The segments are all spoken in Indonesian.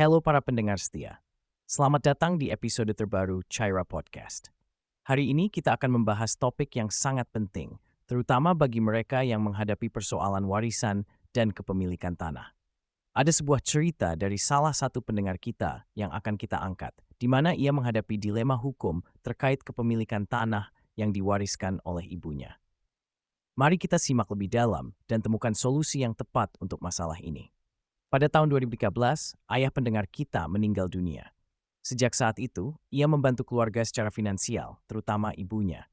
Halo para pendengar setia. Selamat datang di episode terbaru Chaira Podcast. Hari ini kita akan membahas topik yang sangat penting, terutama bagi mereka yang menghadapi persoalan warisan dan kepemilikan tanah. Ada sebuah cerita dari salah satu pendengar kita yang akan kita angkat, di mana ia menghadapi dilema hukum terkait kepemilikan tanah yang diwariskan oleh ibunya. Mari kita simak lebih dalam dan temukan solusi yang tepat untuk masalah ini. Pada tahun 2013, ayah pendengar kita meninggal dunia. Sejak saat itu, ia membantu keluarga secara finansial, terutama ibunya.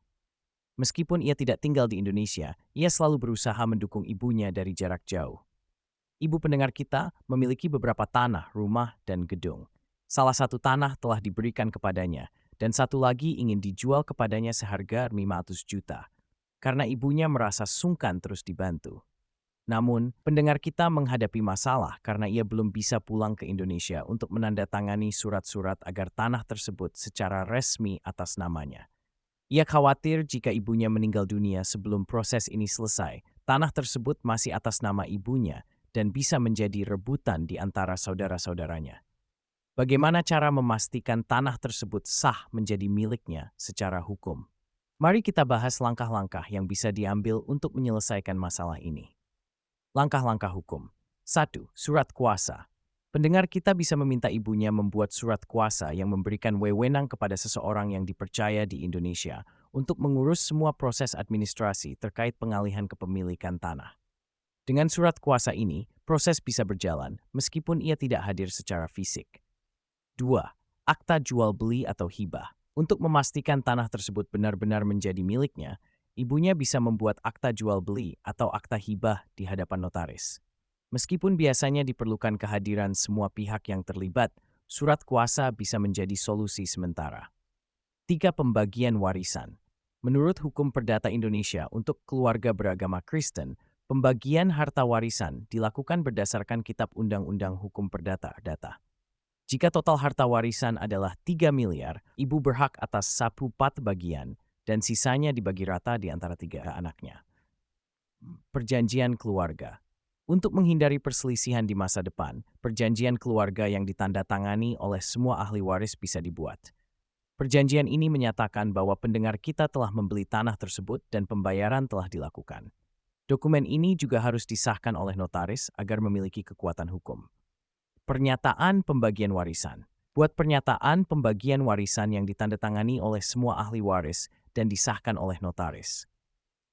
Meskipun ia tidak tinggal di Indonesia, ia selalu berusaha mendukung ibunya dari jarak jauh. Ibu pendengar kita memiliki beberapa tanah, rumah, dan gedung. Salah satu tanah telah diberikan kepadanya, dan satu lagi ingin dijual kepadanya seharga 500 juta, karena ibunya merasa sungkan terus dibantu. Namun, pendengar kita menghadapi masalah karena ia belum bisa pulang ke Indonesia untuk menandatangani surat-surat agar tanah tersebut secara resmi atas namanya. Ia khawatir jika ibunya meninggal dunia sebelum proses ini selesai, tanah tersebut masih atas nama ibunya dan bisa menjadi rebutan di antara saudara-saudaranya. Bagaimana cara memastikan tanah tersebut sah menjadi miliknya secara hukum? Mari kita bahas langkah-langkah yang bisa diambil untuk menyelesaikan masalah ini. Langkah-langkah hukum. 1. Surat kuasa. Pendengar kita bisa meminta ibunya membuat surat kuasa yang memberikan wewenang kepada seseorang yang dipercaya di Indonesia untuk mengurus semua proses administrasi terkait pengalihan kepemilikan tanah. Dengan surat kuasa ini, proses bisa berjalan meskipun ia tidak hadir secara fisik. 2. Akta jual beli atau hibah. Untuk memastikan tanah tersebut benar-benar menjadi miliknya, ibunya bisa membuat akta jual beli atau akta hibah di hadapan notaris. Meskipun biasanya diperlukan kehadiran semua pihak yang terlibat, surat kuasa bisa menjadi solusi sementara. 3. Pembagian warisan. Menurut hukum perdata Indonesia untuk keluarga beragama Kristen, pembagian harta warisan dilakukan berdasarkan Kitab Undang-Undang Hukum Perdata Data. Jika total harta warisan adalah 3 miliar, ibu berhak atas 1/4 bagian dan sisanya dibagi rata di antara 3 anaknya. Perjanjian keluarga. Untuk menghindari perselisihan di masa depan, perjanjian keluarga yang ditandatangani oleh semua ahli waris bisa dibuat. Perjanjian ini menyatakan bahwa pendengar kita telah membeli tanah tersebut dan pembayaran telah dilakukan. Dokumen ini juga harus disahkan oleh notaris agar memiliki kekuatan hukum. Pernyataan pembagian warisan. Buat pernyataan pembagian warisan yang ditandatangani oleh semua ahli waris dan disahkan oleh notaris.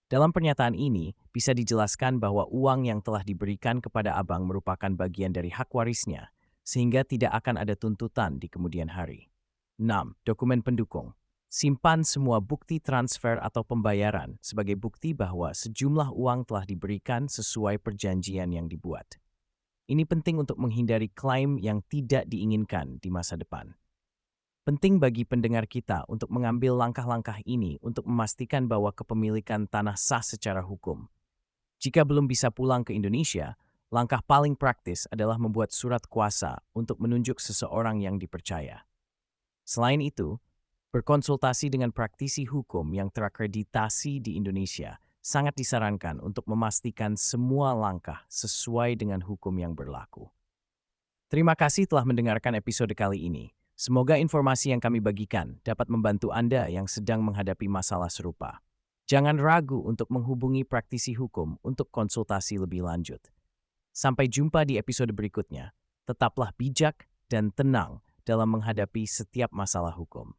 Dalam pernyataan ini, bisa dijelaskan bahwa uang yang telah diberikan kepada abang merupakan bagian dari hak warisnya, sehingga tidak akan ada tuntutan di kemudian hari. 6. Dokumen pendukung. Simpan semua bukti transfer atau pembayaran sebagai bukti bahwa sejumlah uang telah diberikan sesuai perjanjian yang dibuat. Ini penting untuk menghindari klaim yang tidak diinginkan di masa depan. Penting bagi pendengar kita untuk mengambil langkah-langkah ini untuk memastikan bahwa kepemilikan tanah sah secara hukum. Jika belum bisa pulang ke Indonesia, langkah paling praktis adalah membuat surat kuasa untuk menunjuk seseorang yang dipercaya. Selain itu, berkonsultasi dengan praktisi hukum yang terakreditasi di Indonesia sangat disarankan untuk memastikan semua langkah sesuai dengan hukum yang berlaku. Terima kasih telah mendengarkan episode kali ini. Semoga informasi yang kami bagikan dapat membantu Anda yang sedang menghadapi masalah serupa. Jangan ragu untuk menghubungi praktisi hukum untuk konsultasi lebih lanjut. Sampai jumpa di episode berikutnya. Tetaplah bijak dan tenang dalam menghadapi setiap masalah hukum.